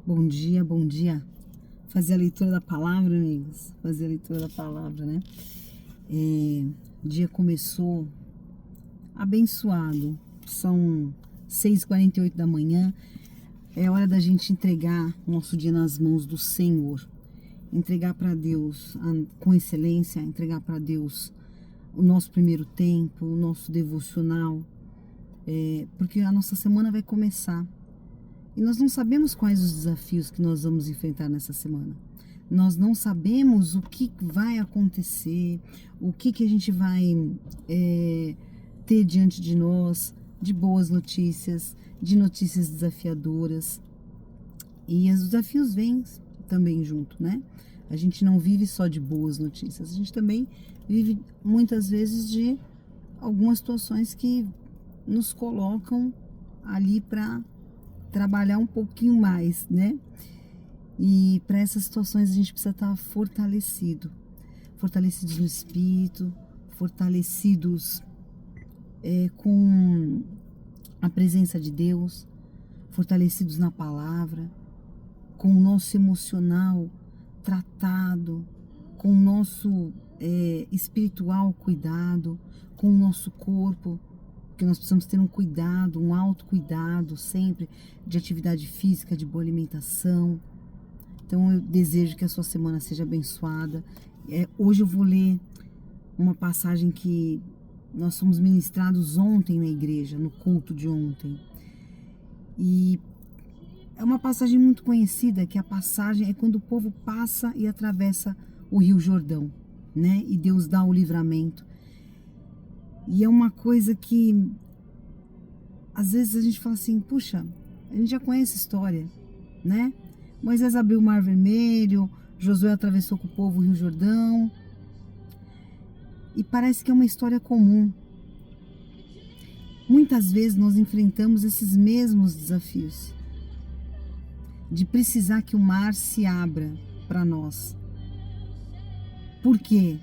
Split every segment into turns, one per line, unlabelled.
Bom dia, bom dia. Fazer a leitura da palavra, amigos. Fazer a leitura da palavra, né? O dia começou abençoado. São 6h48 da manhã. É hora da gente entregar o nosso dia nas mãos do Senhor. Entregar para Deus com excelência, entregar para Deus o nosso primeiro tempo, o nosso devocional. Porque a nossa semana vai começar. E nós não sabemos quais os desafios que nós vamos enfrentar nessa semana. Nós não sabemos o que vai acontecer, o que a gente vai ter diante de nós, de boas notícias, de notícias desafiadoras. E os desafios vêm também junto, né? A gente não vive só de boas notícias, a gente também vive muitas vezes de algumas situações que nos colocam ali para trabalhar um pouquinho mais, né? E para essas situações a gente precisa estar fortalecidos no espírito, fortalecidos com a presença de Deus, fortalecidos na palavra, com o nosso emocional tratado, com o nosso espiritual cuidado, com o nosso corpo, porque nós precisamos ter um cuidado, um autocuidado sempre de atividade física, de boa alimentação. Então eu desejo que a sua semana seja abençoada. Hoje eu vou ler uma passagem que nós fomos ministrados ontem na igreja, no culto de ontem. E é uma passagem muito conhecida, que a passagem é quando o povo passa e atravessa o Rio Jordão, né? E Deus dá o livramento. E é uma coisa que, às vezes a gente fala assim, puxa, a gente já conhece a história, né? Moisés abriu o Mar Vermelho, Josué atravessou com o povo o Rio Jordão. E parece que é uma história comum. Muitas vezes nós enfrentamos esses mesmos desafios. De precisar que o mar se abra para nós. Por quê?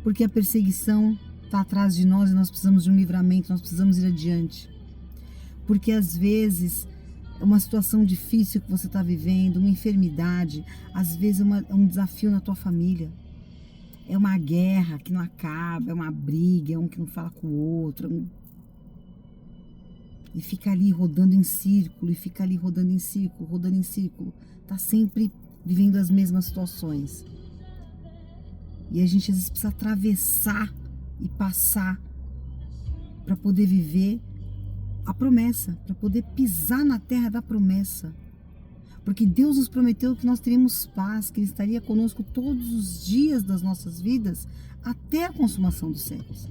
Porque a perseguição está atrás de nós e nós precisamos de um livramento, nós precisamos ir adiante. Porque às vezes é uma situação difícil que você está vivendo, uma enfermidade, às vezes é um desafio na tua família. É uma guerra que não acaba, é uma briga, é um que não fala com o outro. E fica ali rodando em círculo, e fica ali rodando em círculo, rodando em círculo. Está sempre vivendo as mesmas situações. E a gente às vezes precisa atravessar e passar para poder viver a promessa, para poder pisar na terra da promessa. Porque Deus nos prometeu que nós teríamos paz, que Ele estaria conosco todos os dias das nossas vidas, até a consumação dos séculos.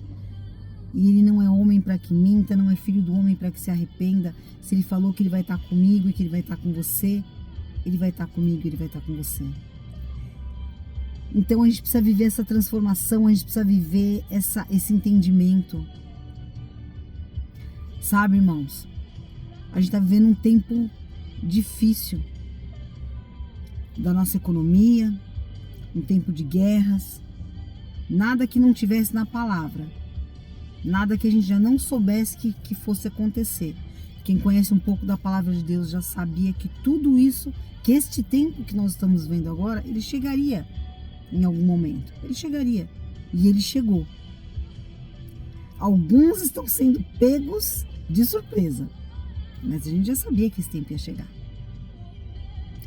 E Ele não é homem para que minta, não é filho do homem para que se arrependa. Se Ele falou que Ele vai estar comigo e que Ele vai estar com você, Ele vai estar comigo e Ele vai estar com você. Então a gente precisa viver essa transformação, a gente precisa viver esse entendimento. Sabe, irmãos? A gente está vivendo um tempo difícil da nossa economia, um tempo de guerras. Nada que não tivesse na palavra. Nada que a gente já não soubesse que fosse acontecer. Quem conhece um pouco da palavra de Deus já sabia que tudo isso, que este tempo que nós estamos vendo agora, ele chegaria. Em algum momento, ele chegaria, e ele chegou. Alguns estão sendo pegos de surpresa, mas a gente já sabia que esse tempo ia chegar.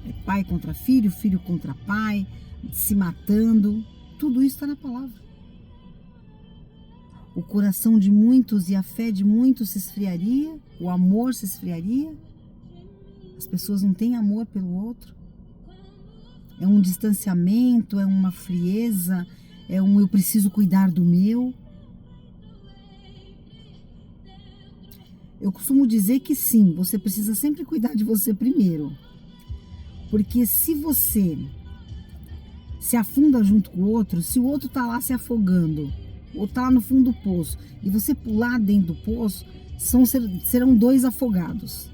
É pai contra filho, filho contra pai, se matando, tudo isso está na palavra. O coração de muitos e a fé de muitos se esfriaria, o amor se esfriaria, as pessoas não têm amor pelo outro. É um distanciamento, é uma frieza, é um eu preciso cuidar do meu. Eu costumo dizer que sim, você precisa sempre cuidar de você primeiro. Porque se você se afunda junto com o outro, se o outro tá lá se afogando, ou tá lá no fundo do poço, e você pular dentro do poço, serão dois afogados.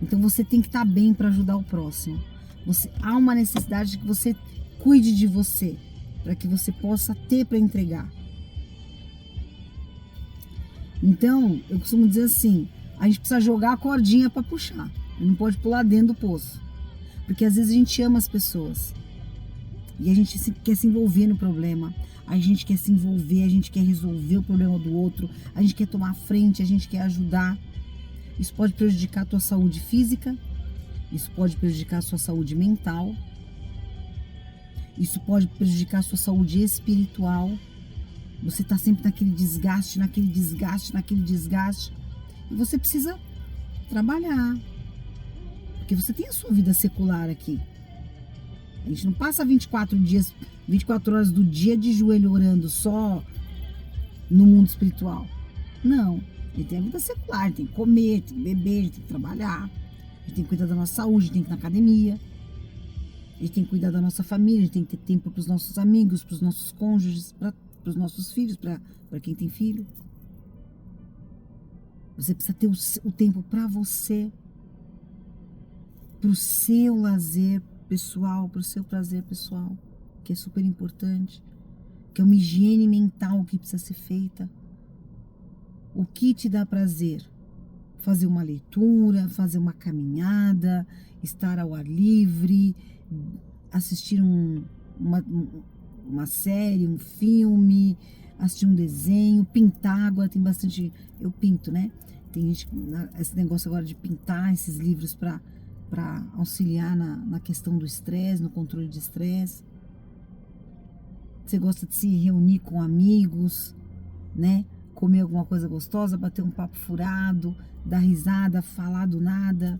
Então você tem que estar bem para ajudar o próximo. Há uma necessidade de que você cuide de você, para que você possa ter para entregar. Então, eu costumo dizer assim, a gente precisa jogar a cordinha para puxar. Ele não pode pular dentro do poço. Porque às vezes a gente ama as pessoas. E a gente quer se envolver no problema. A gente quer se envolver, a gente quer resolver o problema do outro. A gente quer tomar frente, a gente quer ajudar. Isso pode prejudicar a tua saúde física. Isso pode prejudicar a sua saúde mental. Isso pode prejudicar a sua saúde espiritual. Você está sempre naquele desgaste, naquele desgaste, naquele desgaste. E você precisa trabalhar. Porque você tem a sua vida secular aqui. A gente não passa 24 horas do dia de joelho orando só no mundo espiritual. Não. A gente tem a vida secular, tem que comer, tem que beber, tem que trabalhar. A gente tem que cuidar da nossa saúde, tem que ir na academia. A gente tem que cuidar da nossa família, a gente tem que ter tempo para os nossos amigos, para os nossos cônjuges, para os nossos filhos, para quem tem filho. Você precisa ter o tempo para você, para o seu lazer pessoal, para o seu prazer pessoal, que é super importante, que é uma higiene mental que precisa ser feita. O que te dá prazer? Fazer uma leitura, fazer uma caminhada, estar ao ar livre, assistir uma série, um filme, assistir um desenho, pintar água, tem bastante, eu pinto, né? Tem gente, esse negócio agora de pintar esses livros para auxiliar na questão do estresse, no controle de estresse. Você gosta de se reunir com amigos, né? Comer alguma coisa gostosa, bater um papo furado, dar risada, falar do nada.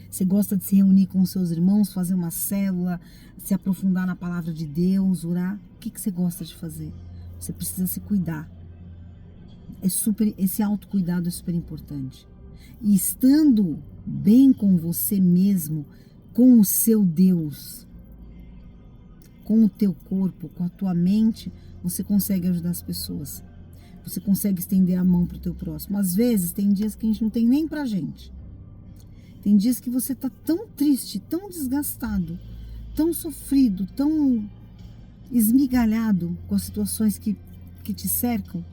Você gosta de se reunir com os seus irmãos, fazer uma célula, se aprofundar na palavra de Deus, orar. O que você gosta de fazer? Você precisa se cuidar. Esse autocuidado é super importante. E estando bem com você mesmo, com o seu Deus, com o teu corpo, com a tua mente, você consegue ajudar as pessoas. Você consegue estender a mão para o teu próximo. Às vezes, tem dias que a gente não tem nem pra gente. Tem dias que você tá tão triste, tão desgastado, tão sofrido, tão esmigalhado com as situações que te cercam,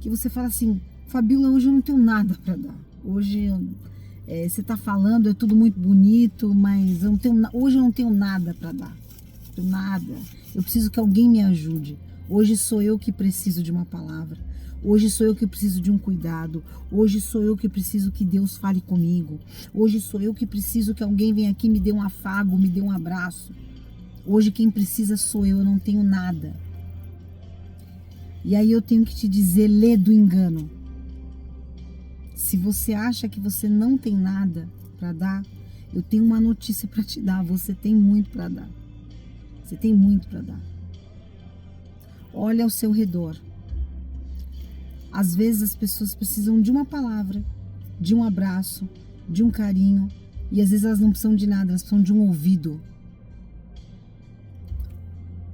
que você fala assim: Fabíola, hoje eu não tenho nada para dar. Hoje você tá falando, é tudo muito bonito, mas hoje eu não tenho nada para dar. Não tenho nada. Eu preciso que alguém me ajude. Hoje sou eu que preciso de uma palavra. Hoje sou eu que preciso de um cuidado. Hoje sou eu que preciso que Deus fale comigo. Hoje sou eu que preciso que alguém venha aqui e me dê um afago, me dê um abraço. Hoje quem precisa sou eu não tenho nada. E aí eu tenho que te dizer, lê do engano. Se você acha que você não tem nada para dar, eu tenho uma notícia para te dar. Você tem muito para dar. Você tem muito para dar. Olha ao seu redor. Às vezes as pessoas precisam de uma palavra, de um abraço, de um carinho. E às vezes elas não precisam de nada, elas precisam de um ouvido.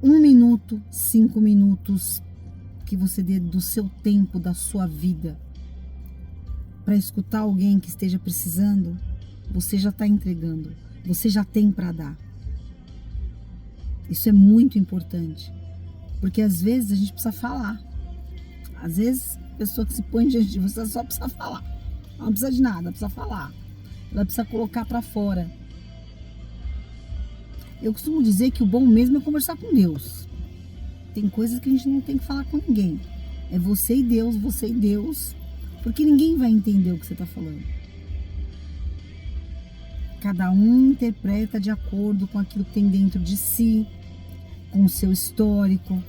1 minuto, 5 minutos que você dê do seu tempo, da sua vida, para escutar alguém que esteja precisando, você já está entregando, você já tem para dar. Isso é muito importante, porque às vezes a gente precisa falar. Às vezes a pessoa que se põe diante de você só precisa falar. Ela não precisa de nada, ela precisa falar. Ela precisa colocar para fora. Eu costumo dizer que o bom mesmo é conversar com Deus. Tem coisas que a gente não tem que falar com ninguém. É você e Deus, porque ninguém vai entender o que você está falando. Cada um interpreta de acordo com aquilo que tem dentro de si, com o seu histórico,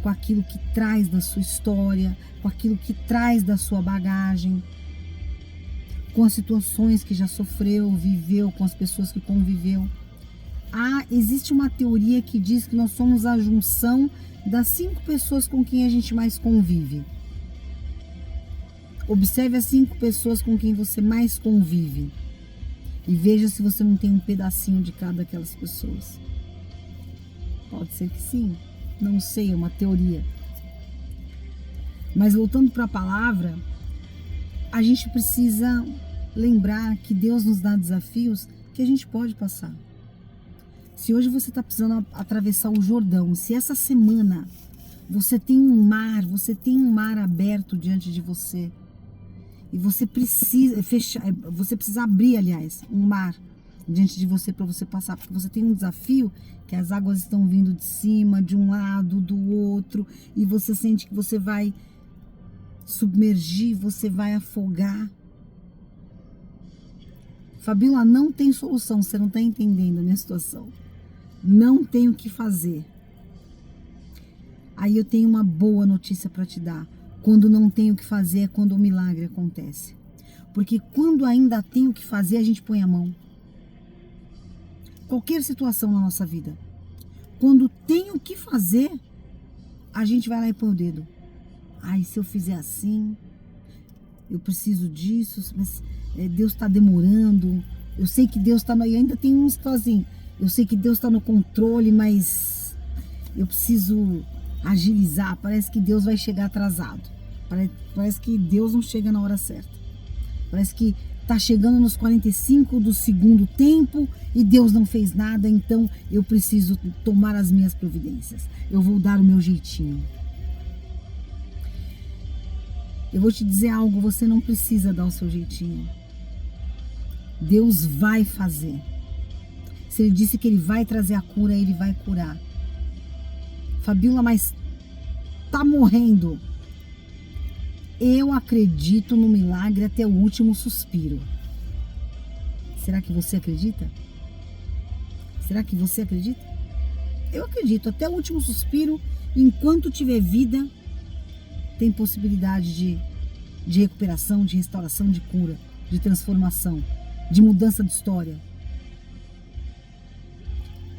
com aquilo que traz da sua história, com aquilo que traz da sua bagagem, com as situações que já sofreu, viveu, com as pessoas que conviveu. Existe uma teoria que diz que nós somos a junção das 5 pessoas com quem a gente mais convive. Observe as 5 pessoas com quem você mais convive e veja se você não tem um pedacinho de cada daquelas pessoas. Pode ser que sim, não sei, é uma teoria. Mas voltando para a palavra, a gente precisa lembrar que Deus nos dá desafios que a gente pode passar. Se hoje você está precisando atravessar o Jordão, se essa semana você tem um mar aberto diante de você, E você precisa fechar, você precisa abrir, aliás, um mar diante de você para você passar, porque você tem um desafio que as águas estão vindo de cima, de um lado, do outro, e você sente que você vai submergir, você vai afogar. Fabíola, não tem solução, você não está entendendo a minha situação. Não tem o que fazer. Aí eu tenho uma boa notícia para te dar. Quando não tem o que fazer é quando o milagre acontece. Porque quando ainda tem o que fazer, a gente põe a mão. Qualquer situação na nossa vida. Quando tem o que fazer, a gente vai lá e põe o dedo. Ai, se eu fizer assim, eu preciso disso, mas Deus está demorando. Eu sei que Deus está... E ainda tem uns que falam assim, eu sei que Deus está no controle, mas eu preciso agilizar. Parece que Deus vai chegar atrasado. Parece que Deus não chega na hora certa. Parece que está chegando nos 45 do segundo tempo e Deus não fez nada, então eu preciso tomar as minhas providências. Eu vou dar o meu jeitinho. Eu vou te dizer algo, você não precisa dar o seu jeitinho. Deus vai fazer. Se Ele disse que Ele vai trazer a cura, Ele vai curar. Fabíola, mas tá morrendo. Eu acredito no milagre até o último suspiro. Será que você acredita? Será que você acredita? Eu acredito, até o último suspiro, enquanto tiver vida, tem possibilidade de recuperação, de restauração, de cura, de transformação, de mudança de história.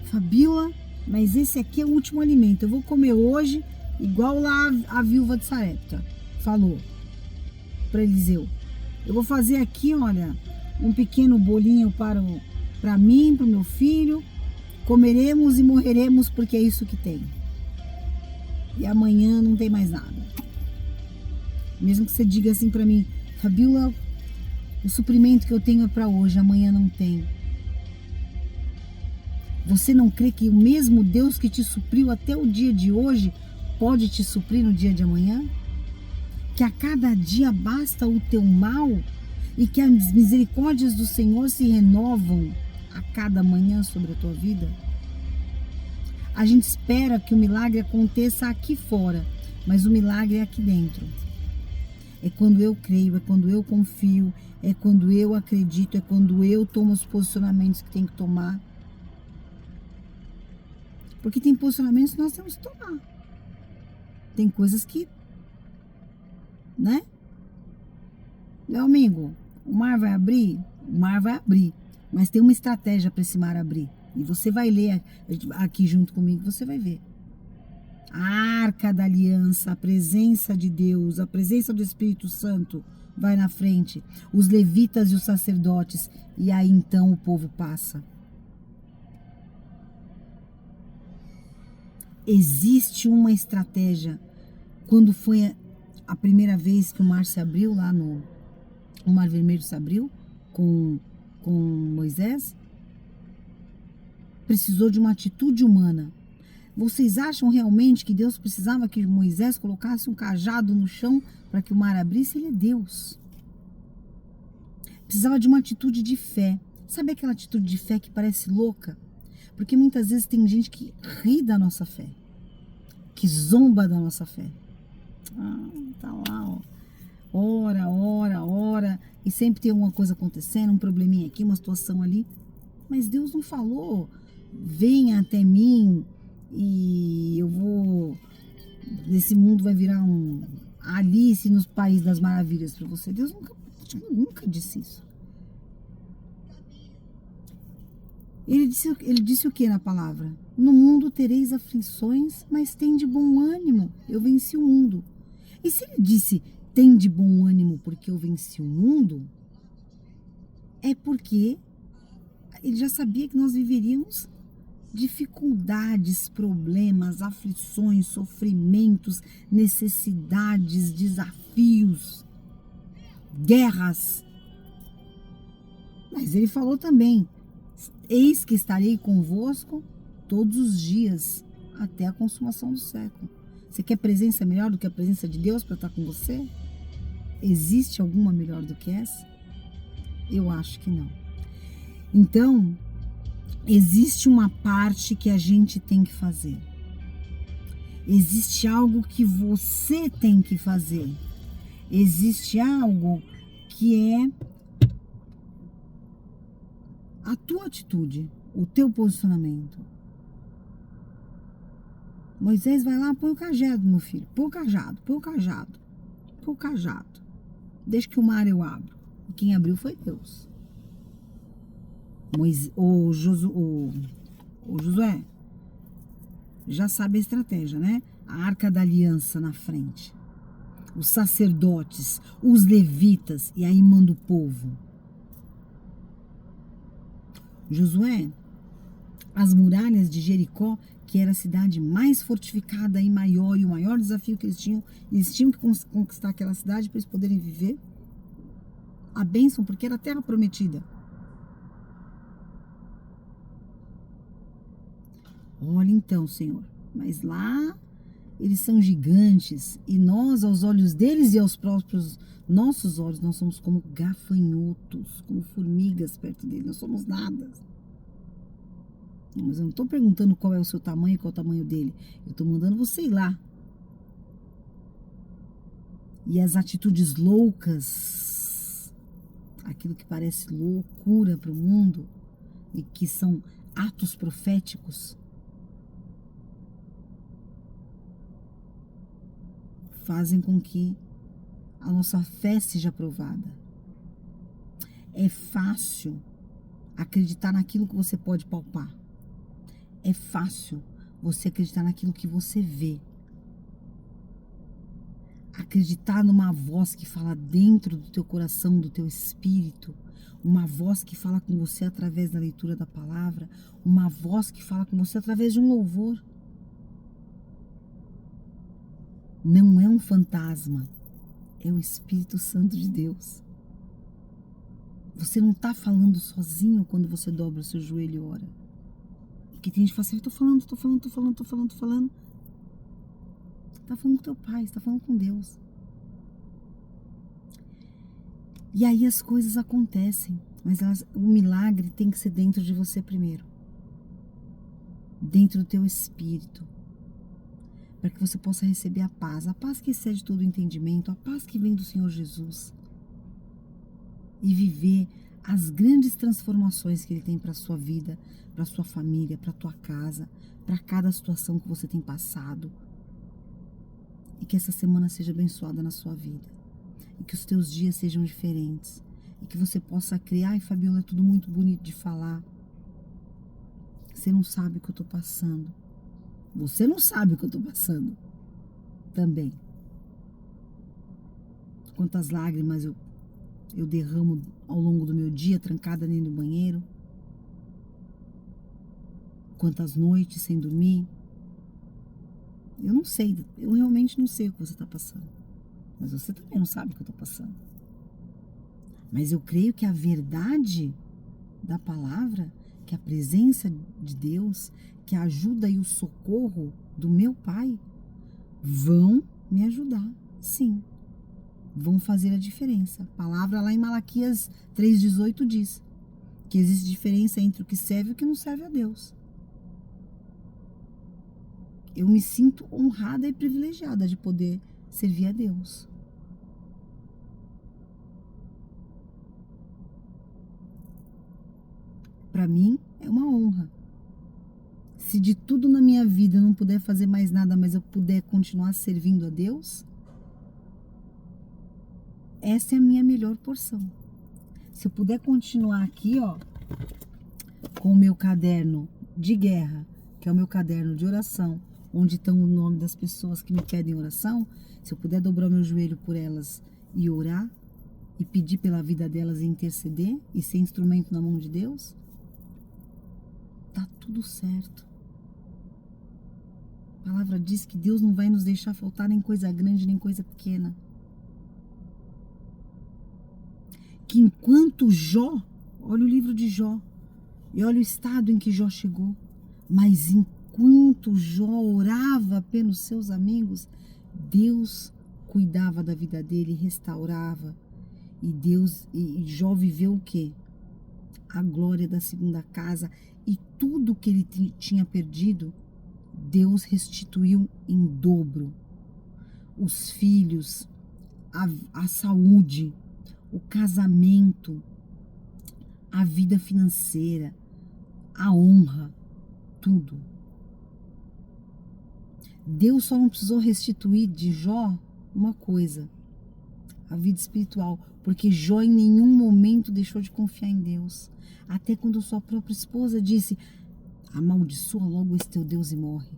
Fabíola, mas esse aqui é o último alimento. Eu vou comer hoje, igual lá a viúva de Sarepta falou para Eliseu. Eu vou fazer aqui, olha, um pequeno bolinho para mim, para o meu filho. Comeremos e morreremos porque é isso que tem. E amanhã não tem mais nada. Mesmo que você diga assim para mim, Fabíola, o suprimento que eu tenho é para hoje, amanhã não tem. Você não crê que o mesmo Deus que te supriu até o dia de hoje pode te suprir no dia de amanhã? Que a cada dia basta o teu mal e que as misericórdias do Senhor se renovam a cada manhã sobre a tua vida? A gente espera que o milagre aconteça aqui fora, mas o milagre é aqui dentro. É quando eu creio, é quando eu confio, é quando eu acredito, é quando eu tomo os posicionamentos que tem que tomar. Porque tem posicionamentos que nós temos que tomar. Tem coisas que, né? Meu amigo, o mar vai abrir? O mar vai abrir. Mas tem uma estratégia para esse mar abrir. E você vai ler aqui junto comigo, você vai ver. A arca da aliança, a presença de Deus, a presença do Espírito Santo vai na frente. Os levitas e os sacerdotes. E aí então o povo passa. Existe uma estratégia. Quando foi a primeira vez que o mar se abriu lá no... O Mar Vermelho se abriu com Moisés, precisou de uma atitude humana. Vocês acham realmente que Deus precisava que Moisés colocasse um cajado no chão para que o mar abrisse? Ele é Deus. Precisava de uma atitude de fé. Sabe aquela atitude de fé que parece louca? Porque muitas vezes tem gente que ri da nossa fé, que zomba da nossa fé. Tá lá, ó. Ora, e sempre tem alguma coisa acontecendo, um probleminha aqui, uma situação ali. Mas Deus não falou, venha até mim e eu vou... Esse mundo vai virar um Alice nos País das Maravilhas para você. Deus nunca disse isso. Ele disse o que na palavra? No mundo tereis aflições, mas tem de bom ânimo, eu venci o mundo. E se ele disse, tem de bom ânimo porque eu venci o mundo, é porque ele já sabia que nós viveríamos dificuldades, problemas, aflições, sofrimentos, necessidades, desafios, guerras. Mas ele falou também, eis que estarei convosco todos os dias, até a consumação do século. Você quer presença melhor do que a presença de Deus para estar com você? Existe alguma melhor do que essa? Eu acho que não. Então, existe uma parte que a gente tem que fazer. Existe algo que você tem que fazer. Existe algo que é a tua atitude, o teu posicionamento. Moisés vai lá, põe o cajado, meu filho. Põe o cajado, põe o cajado. Põe o cajado. Deixa que o mar eu abro. E quem abriu foi Deus. O Josué já sabe a estratégia, né? A Arca da Aliança na frente. Os sacerdotes, os levitas, e aí manda o povo. Josué, as muralhas de Jericó, que era a cidade mais fortificada e maior, e o maior desafio que eles tinham que conquistar aquela cidade para eles poderem viver a bênção, porque era a terra prometida. Olha então, Senhor, mas lá eles são gigantes e nós, aos olhos deles e aos próprios nossos olhos, nós somos como gafanhotos, como formigas perto deles, nós somos nada. Mas eu não estou perguntando qual é o seu tamanho e qual é o tamanho dele. Eu estou mandando você ir lá. E as atitudes loucas, aquilo que parece loucura para o mundo e que são atos proféticos, fazem com que a nossa fé seja provada. É fácil acreditar naquilo que você pode palpar. É fácil você acreditar naquilo que você vê. Acreditar numa voz que fala dentro do teu coração, do teu espírito. Uma voz que fala com você através da leitura da palavra. Uma voz que fala com você através de um louvor. Não é um fantasma. É o Espírito Santo de Deus. Você não está falando sozinho quando você dobra o seu joelho e ora. Porque tem gente que fala assim, eu tô falando. Tá falando com teu pai, está falando com Deus. E aí as coisas acontecem, mas o milagre tem que ser dentro de você primeiro. Dentro do teu espírito. Para que você possa receber a paz que excede todo o entendimento, a paz que vem do Senhor Jesus. E viver as grandes transformações que Ele tem para a sua vida, para a sua família, para a tua casa, para cada situação que você tem passado. E que essa semana seja abençoada na sua vida. E que os teus dias sejam diferentes. E que você possa criar, e Fabiola, é tudo muito bonito de falar. Você não sabe o que eu estou passando. Você não sabe o que eu estou passando. Também. Quantas lágrimas eu derramo ao longo do meu dia, trancada dentro do banheiro. Quantas noites sem dormir. Eu não sei, eu realmente não sei o que você está passando. Mas você também não sabe o que eu estou passando. Mas eu creio que a verdade da palavra, que a presença de Deus, que a ajuda e o socorro do meu Pai vão me ajudar, sim. Vão fazer a diferença. A palavra lá em Malaquias 3,18 diz que existe diferença entre o que serve e o que não serve a Deus. Eu me sinto honrada e privilegiada de poder servir a Deus. Para mim é uma honra. Se de tudo na minha vida eu não puder fazer mais nada, mas eu puder continuar servindo a Deus, essa é a minha melhor porção. Se eu puder continuar aqui, ó, com o meu caderno de guerra, que é o meu caderno de oração, onde estão o nome das pessoas que me pedem oração, se eu puder dobrar o meu joelho por elas e orar, e pedir pela vida delas e interceder, e ser instrumento na mão de Deus, tá tudo certo. A palavra diz que Deus não vai nos deixar faltar nem coisa grande, nem coisa pequena. Que enquanto Jó, olha o livro de Jó, e olha o estado em que Jó chegou, mas enquanto Jó orava pelos seus amigos, Deus cuidava da vida dele, restaurava. E Jó viveu o quê? A glória da segunda casa, e tudo que ele tinha perdido, Deus restituiu em dobro. Os filhos, a saúde, o casamento, a vida financeira, a honra, tudo. Deus só não precisou restituir de Jó uma coisa: a vida espiritual, porque Jó em nenhum momento deixou de confiar em Deus. Até quando sua própria esposa disse: amaldiçoa logo esse teu Deus e morre.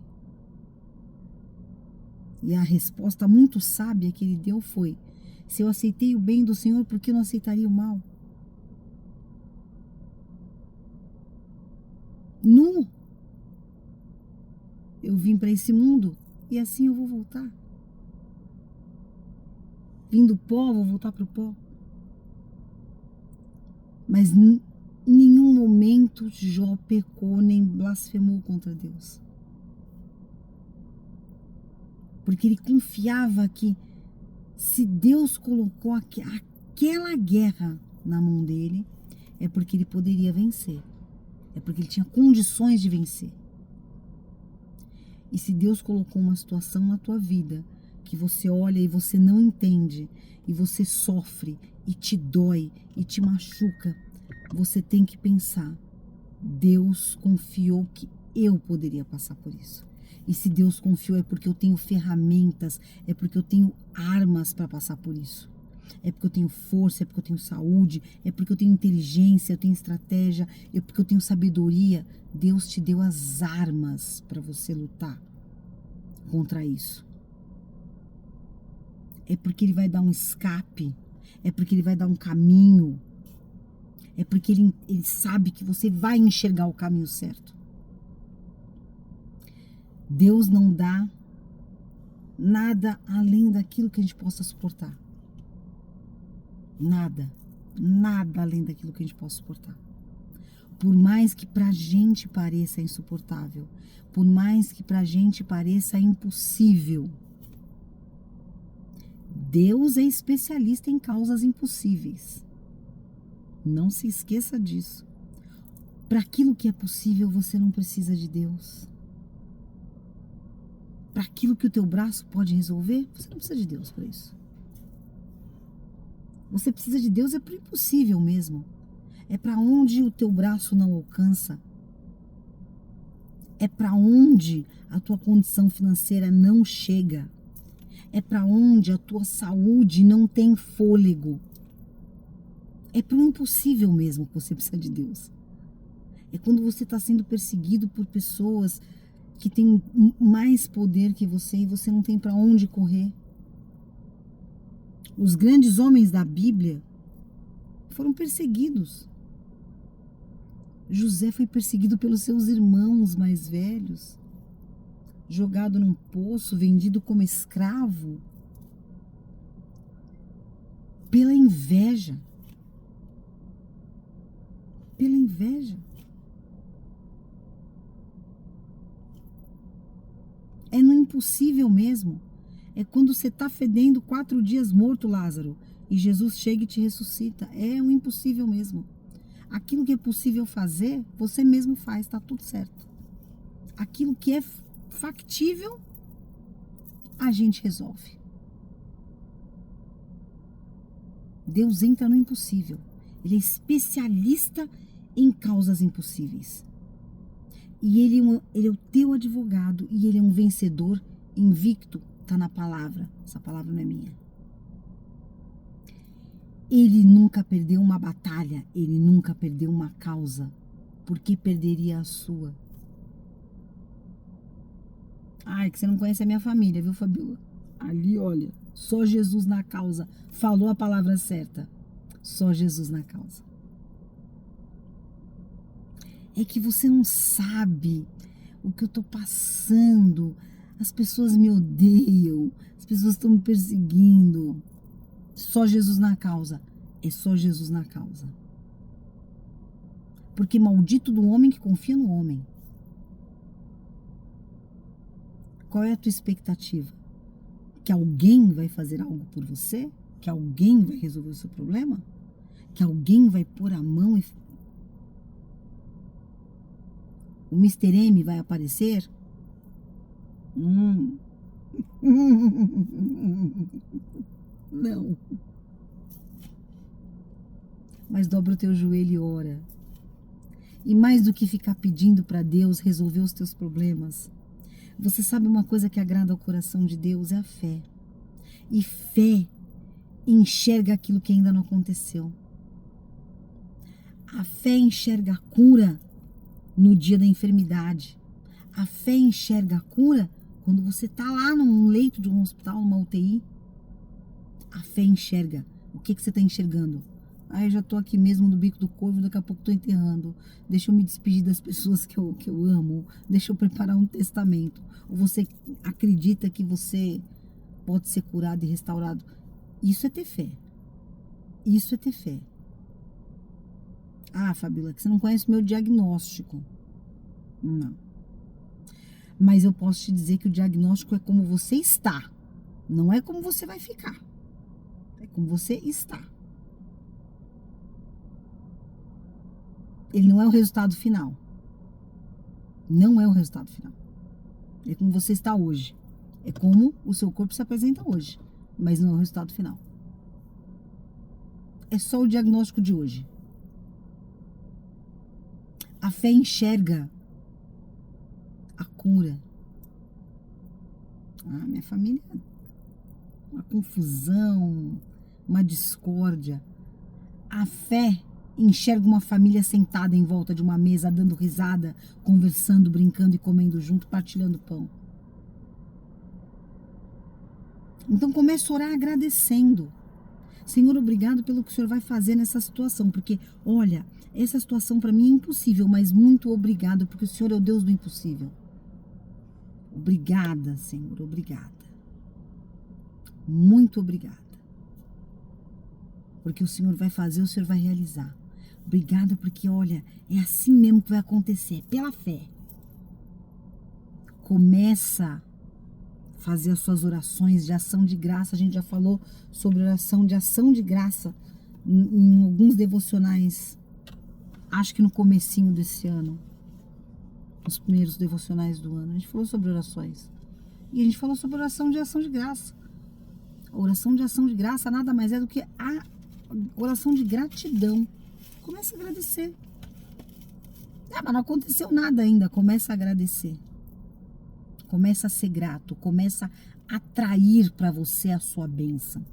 E a resposta muito sábia que ele deu foi: se eu aceitei o bem do Senhor, por que eu não aceitaria o mal? Nu eu vim para esse mundo e assim eu vou voltar. Vim do pó, vou voltar para o pó. Mas em nenhum momento Jó pecou nem blasfemou contra Deus. Porque ele confiava que se Deus colocou aquela guerra na mão dele, é porque ele poderia vencer. É porque ele tinha condições de vencer. E se Deus colocou uma situação na tua vida que você olha e você não entende, e você sofre, e te dói, e te machuca, você tem que pensar: Deus confiou que eu poderia passar por isso. E se Deus confiou, é porque eu tenho ferramentas, é porque eu tenho armas para passar por isso. É porque eu tenho força, é porque eu tenho saúde, é porque eu tenho inteligência, eu tenho estratégia, é porque eu tenho sabedoria. Deus te deu as armas para você lutar contra isso. É porque Ele vai dar um escape, é porque Ele vai dar um caminho, é porque ele sabe que você vai enxergar o caminho certo. Deus não dá nada além daquilo que a gente possa suportar. Nada. Nada além daquilo que a gente possa suportar. Por mais que pra gente pareça insuportável, por mais que pra gente pareça impossível, Deus é especialista em causas impossíveis. Não se esqueça disso. Para aquilo que é possível, você não precisa de Deus. Para aquilo que o teu braço pode resolver, você não precisa de Deus para isso. Você precisa de Deus é para o impossível mesmo. É para onde o teu braço não alcança. É para onde a tua condição financeira não chega. É para onde a tua saúde não tem fôlego. É para o impossível mesmo que você precisa de Deus. É quando você está sendo perseguido por pessoas que têm mais poder que você e você não tem para onde correr. Os grandes homens da Bíblia foram perseguidos. José foi perseguido pelos seus irmãos mais velhos, jogado num poço, vendido como escravo, pela inveja. Pela inveja. É no impossível mesmo. É quando você está fedendo 4 dias morto, Lázaro, e Jesus chega e te ressuscita. É o impossível mesmo. Aquilo que é possível fazer, você mesmo faz, está tudo certo. Aquilo que é factível, a gente resolve. Deus entra no impossível. Ele é especialista em causas impossíveis. E ele é o teu advogado, e ele é um vencedor invicto. Está na palavra. Essa palavra não é minha. Ele nunca perdeu uma batalha, ele nunca perdeu uma causa. Por que perderia a sua? Ah, é que você não conhece a minha família, viu, Fabiola? Ali, olha, só Jesus na causa. Falou a palavra certa. Só Jesus na causa. É que você não sabe o que eu tô passando. As pessoas me odeiam. As pessoas estão me perseguindo. Só Jesus na causa. É só Jesus na causa. Porque maldito do homem que confia no homem. Qual é a tua expectativa? Que alguém vai fazer algo por você? Que alguém vai resolver o seu problema? Que alguém vai pôr a mão e o Mr. M vai aparecer? Não. Mas dobra o teu joelho e ora. E mais do que ficar pedindo para Deus resolver os teus problemas, você sabe uma coisa que agrada ao coração de Deus? É a fé. E fé enxerga aquilo que ainda não aconteceu. A fé enxerga a cura no dia da enfermidade. A fé enxerga a cura quando você está lá num leito de um hospital, numa UTI. A fé enxerga. O que você está enxergando? Ah, eu já estou aqui mesmo no bico do corvo, daqui a pouco estou enterrando. Deixa eu me despedir das pessoas que eu amo. Deixa eu preparar um testamento. Ou você acredita que você pode ser curado e restaurado? Isso é ter fé. Isso é ter fé. Ah, Fabíola, que você não conhece o meu diagnóstico. Não. Mas eu posso te dizer que o diagnóstico é como você está. Não é como você vai ficar. É como você está. Ele não é o resultado final. Não é o resultado final. É como você está hoje. É como o seu corpo se apresenta hoje. Mas não é o resultado final. É só o diagnóstico de hoje. A fé enxerga a cura. Ah, minha família, uma confusão, uma discórdia. A fé enxerga uma família sentada em volta de uma mesa, dando risada, conversando, brincando e comendo junto, partilhando pão. Então comece a orar agradecendo. Senhor, obrigado pelo que o Senhor vai fazer nessa situação, porque, olha, essa situação para mim é impossível, mas muito obrigado, porque o Senhor é o Deus do impossível. Obrigada, Senhor, obrigada. Muito obrigada. Porque o Senhor vai fazer, o Senhor vai realizar. Obrigada, porque, olha, é assim mesmo que vai acontecer, pela fé. Começa a fazer as suas orações de ação de graça. A gente já falou sobre oração de ação de graça em alguns devocionais, acho que no comecinho desse ano, os primeiros devocionais do ano. A gente falou sobre orações. E a gente falou sobre oração de ação de graça. A oração de ação de graça nada mais é do que a oração de gratidão. Começa a agradecer. Ah, mas não aconteceu nada ainda. Começa a agradecer. Começa a ser grato. Começa a atrair para você a sua bênção.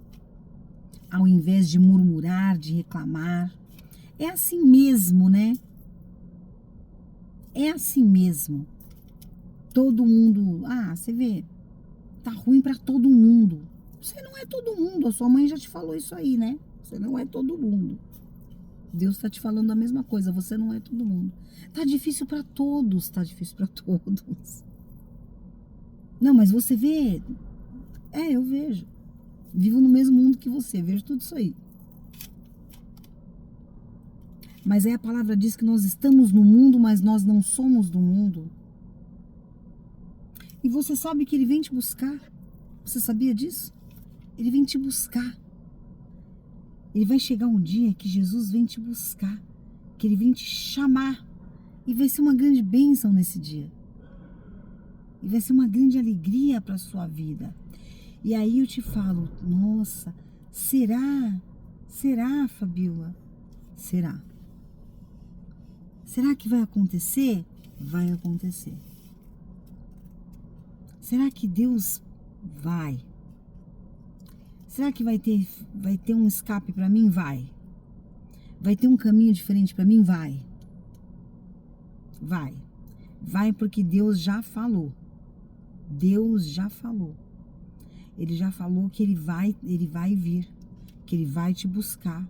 Ao invés de murmurar, de reclamar. É assim mesmo, né? É assim mesmo. Todo mundo... Ah, você vê. Tá ruim para todo mundo. Você não é todo mundo. A sua mãe já te falou isso aí, né? Você não é todo mundo. Deus está te falando a mesma coisa. Você não é todo mundo. Tá difícil para todos. Tá difícil para todos. Não, mas você vê... É, eu vejo. Vivo no mesmo mundo que você. Vejo tudo isso aí. Mas aí a palavra diz que nós estamos no mundo, mas nós não somos do mundo. E você sabe que ele vem te buscar. Você sabia disso? Ele vem te buscar. Ele vai chegar um dia que Jesus vem te buscar. Que ele vem te chamar. E vai ser uma grande bênção nesse dia. E vai ser uma grande alegria para a sua vida. E aí eu te falo, nossa, será? Será, Fabíola? Será? Será que vai acontecer? Vai acontecer. Será que Deus vai? Será que vai ter um escape para mim? Vai. Vai ter um caminho diferente para mim? Vai. Vai. Vai porque Deus já falou. Deus já falou. Ele já falou que ele vai vir, que ele vai te buscar,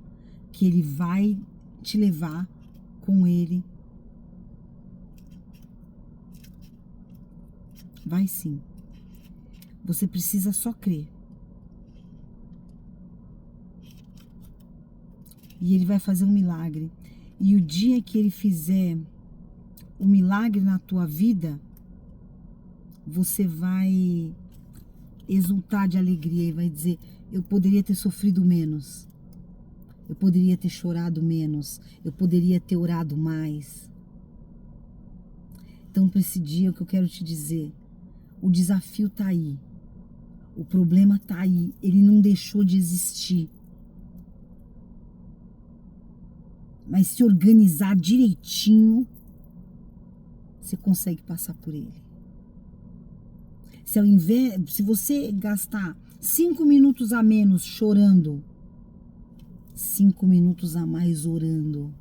que ele vai te levar com ele. Vai sim. Você precisa só crer. E ele vai fazer um milagre. E o dia que ele fizer o milagre na tua vida, você vai exultar de alegria e vai dizer: eu poderia ter sofrido menos, eu poderia ter chorado menos, eu poderia ter orado mais. Então, para esse dia, o que eu quero te dizer, o desafio tá aí, o problema tá aí, ele não deixou de existir. Mas se organizar direitinho, você consegue passar por ele. Se você gastar 5 minutos a menos chorando, 5 minutos a mais orando.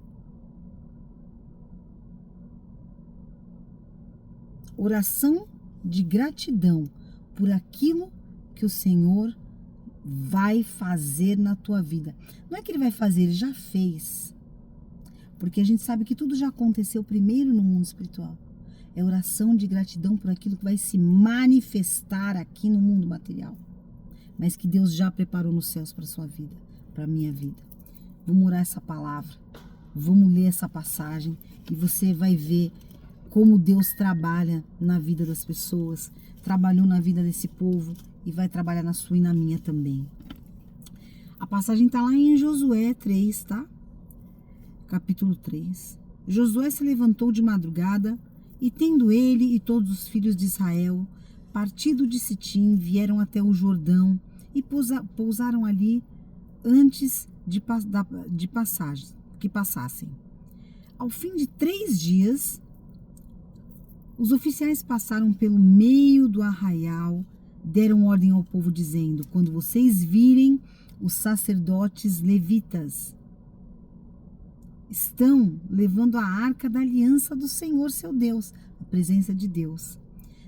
Oração de gratidão por aquilo que o Senhor vai fazer na tua vida. Não é que Ele vai fazer, Ele já fez. Porque a gente sabe que tudo já aconteceu primeiro no mundo espiritual. É oração de gratidão por aquilo que vai se manifestar aqui no mundo material. Mas que Deus já preparou nos céus para a sua vida, para a minha vida. Vamos orar essa palavra, vamos ler essa passagem e você vai ver como Deus trabalha na vida das pessoas, trabalhou na vida desse povo e vai trabalhar na sua e na minha também. A passagem está lá em Josué 3, tá? Capítulo 3. Josué se levantou de madrugada e, tendo ele e todos os filhos de Israel partido de Sitim, vieram até o Jordão e pousaram ali antes que passassem. Ao fim de 3 dias, os oficiais passaram pelo meio do arraial, deram ordem ao povo dizendo: quando vocês virem os sacerdotes levitas estão levando a arca da aliança do Senhor seu Deus, a presença de Deus,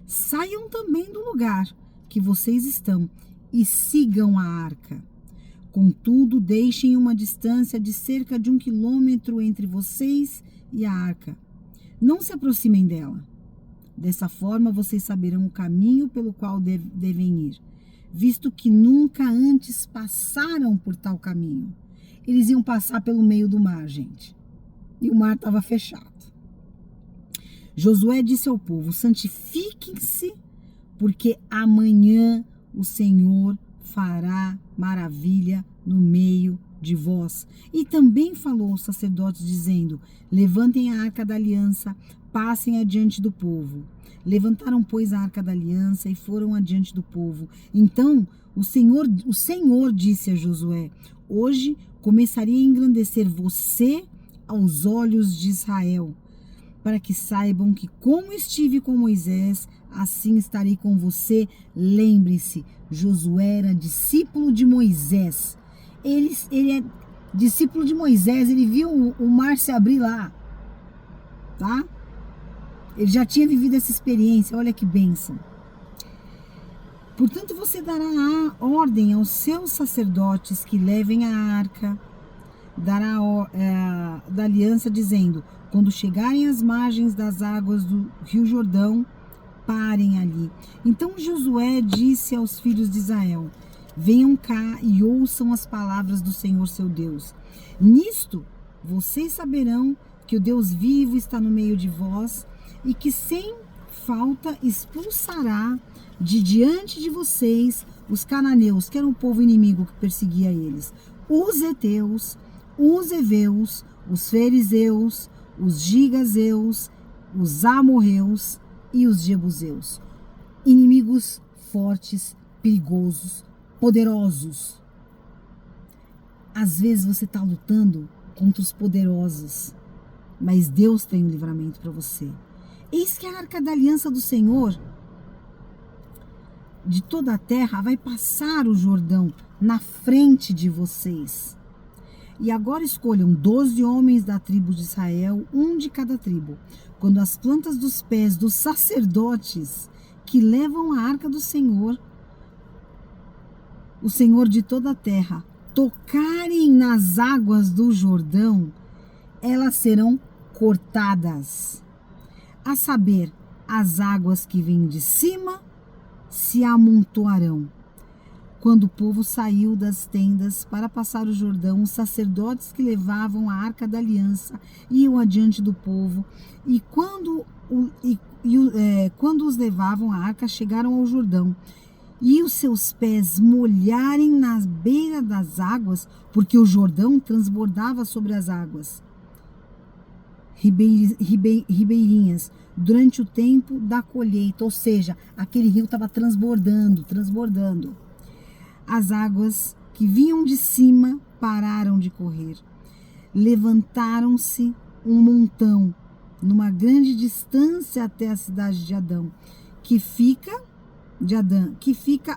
saiam também do lugar que vocês estão e sigam a arca. Contudo, deixem uma distância de cerca de 1 quilômetro entre vocês e a arca. Não se aproximem dela. Dessa forma, vocês saberão o caminho pelo qual devem ir, visto que nunca antes passaram por tal caminho. Eles iam passar pelo meio do mar, gente. E o mar estava fechado. Josué disse ao povo: santifiquem-se, porque amanhã o Senhor fará maravilha no meio de vós. E também falou aos sacerdotes, dizendo: levantem a arca da aliança, passem adiante do povo. Levantaram, pois, a arca da aliança e foram adiante do povo. Então o Senhor disse a Josué: hoje começarei a engrandecer você aos olhos de Israel, para que saibam que como estive com Moisés, assim estarei com você. Lembre-se, Josué era discípulo de Moisés. Ele é discípulo de Moisés, ele viu o mar se abrir lá, tá? Ele já tinha vivido essa experiência, olha que bênção. Portanto, você dará a ordem aos seus sacerdotes que levem a arca da aliança, dizendo: quando chegarem às margens das águas do rio Jordão, parem ali. Então Josué disse aos filhos de Israel: venham cá e ouçam as palavras do Senhor seu Deus. Nisto vocês saberão que o Deus vivo está no meio de vós e que sem falta expulsará de diante de vocês os cananeus, que era um povo inimigo que perseguia eles, os heteus, os heveus, os fariseus, os gigazeus, os amorreus e os jebuseus. Inimigos fortes, perigosos, poderosos. Às vezes você está lutando contra os poderosos, mas Deus tem um livramento para você. Eis que a arca da aliança do Senhor de toda a terra vai passar o Jordão na frente de vocês. E agora escolham 12 homens da tribo de Israel, um de cada tribo. Quando as plantas dos pés dos sacerdotes que levam a arca do Senhor, o Senhor de toda a terra, tocarem nas águas do Jordão, elas serão cortadas. A saber, as águas que vêm de cima se amontoarão. Quando o povo saiu das tendas para passar o Jordão, os sacerdotes que levavam a arca da aliança iam adiante do povo, e quando os levavam a arca, chegaram ao Jordão. e os seus pés molharem na beira das águas, porque o Jordão transbordava sobre as águas ribeirinhas durante o tempo da colheita, ou seja, aquele rio estava transbordando. As águas que vinham de cima pararam de correr. Levantaram-se um montão numa grande distância até a cidade de Adão, que fica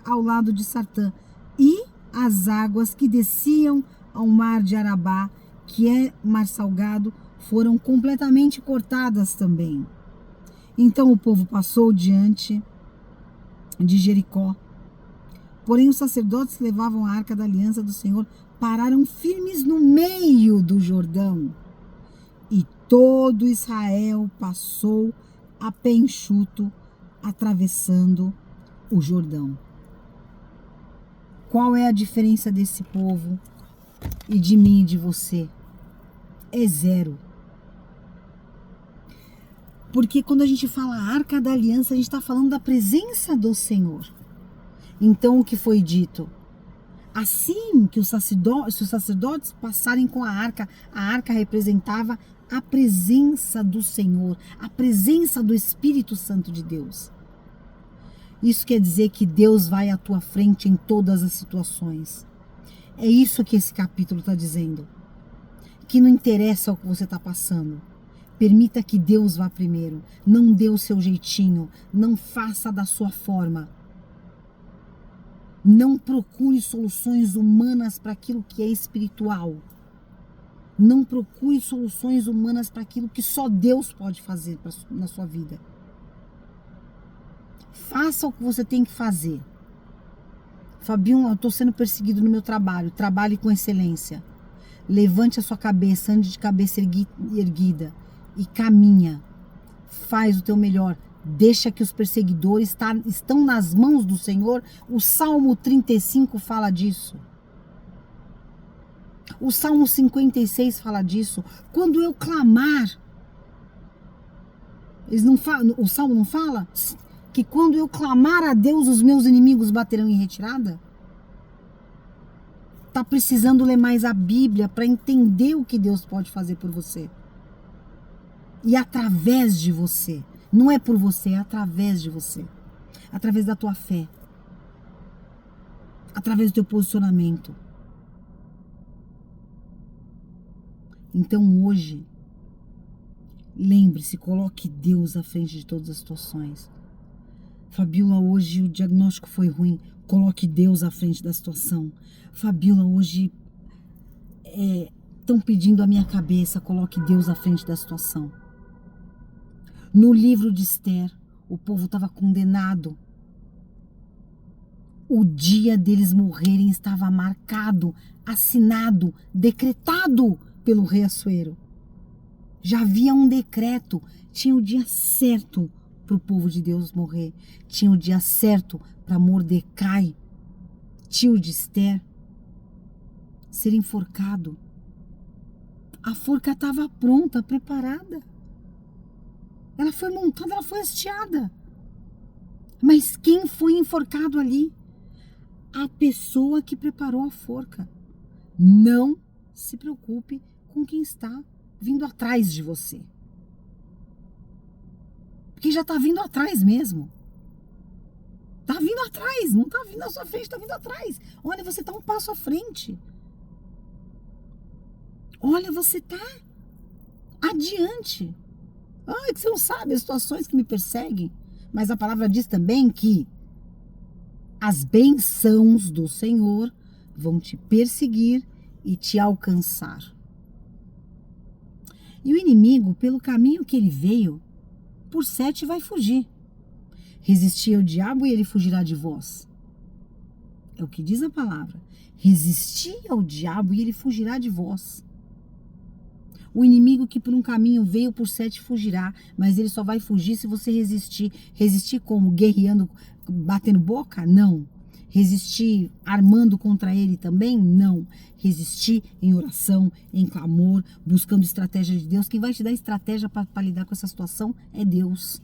ao lado de Sartã, e as águas que desciam ao mar de Arabá, que é mar salgado, foram completamente cortadas também. Então o povo passou diante de Jericó. Porém, os sacerdotes que levavam a arca da aliança do Senhor pararam firmes no meio do Jordão. E todo Israel passou a pé enxuto, atravessando o Jordão. Qual é a diferença desse povo e de mim e de você? É zero. Porque quando a gente fala Arca da Aliança, a gente está falando da presença do Senhor. Então, o que foi dito? Assim que os sacerdotes passarem com a arca representava a presença do Senhor, a presença do Espírito Santo de Deus. Isso quer dizer que Deus vai à tua frente em todas as situações. É isso que esse capítulo está dizendo. Que não interessa o que você está passando. Permita que Deus vá primeiro. Não dê o seu jeitinho. Não faça da sua forma. Não procure soluções humanas para aquilo que é espiritual. Não procure soluções humanas para aquilo que só Deus pode fazer na sua vida. Faça o que você tem que fazer. Fabinho, eu estou sendo perseguido no meu trabalho. Trabalhe com excelência. Levante a sua cabeça, ande de cabeça erguida e caminha. Faz o teu melhor. Deixa que os perseguidores estão nas mãos do Senhor. O Salmo 35 fala disso. O Salmo 56 fala disso. Quando eu clamar, o Salmo não fala que quando eu clamar a Deus, os meus inimigos baterão em retirada? Tá precisando ler mais a Bíblia para entender o que Deus pode fazer por você. E através de você. Não é por você, é através de você. Através da tua fé. Através do teu posicionamento. Então hoje, lembre-se, coloque Deus à frente de todas as situações. Fabiola, hoje o diagnóstico foi ruim. Coloque Deus à frente da situação. Fabiola, hoje estão pedindo a minha cabeça. Coloque Deus à frente da situação. No livro de Esther, o povo estava condenado. O dia deles morrerem estava marcado, assinado, decretado pelo rei Assuero. Já havia um decreto. Tinha o dia certo para o povo de Deus morrer. Tinha o dia certo para Mordecai, tio de Esther, ser enforcado. A forca estava pronta, preparada. Ela foi montada, ela foi hasteada. Mas quem foi enforcado ali? A pessoa que preparou a forca. Não se preocupe com quem está vindo atrás de você. Porque já está vindo atrás mesmo. Está vindo atrás, não está vindo na sua frente, está vindo atrás. Olha, você está um passo à frente. Olha, você está adiante. É que você não sabe as situações que me perseguem. Mas a palavra diz também que as bênçãos do Senhor vão te perseguir e te alcançar. E o inimigo, pelo caminho que ele veio, por 7 vai fugir. Resistir ao diabo e ele fugirá de vós. É o que diz a palavra. Resistir ao diabo e ele fugirá de vós. O inimigo que por um caminho veio, por 7 fugirá, mas ele só vai fugir se você resistir. Resistir como? Guerreando, batendo boca? Não. Resistir armando contra ele também? Não. Resistir em oração, em clamor, buscando estratégia de Deus. Quem vai te dar estratégia para lidar com essa situação é Deus.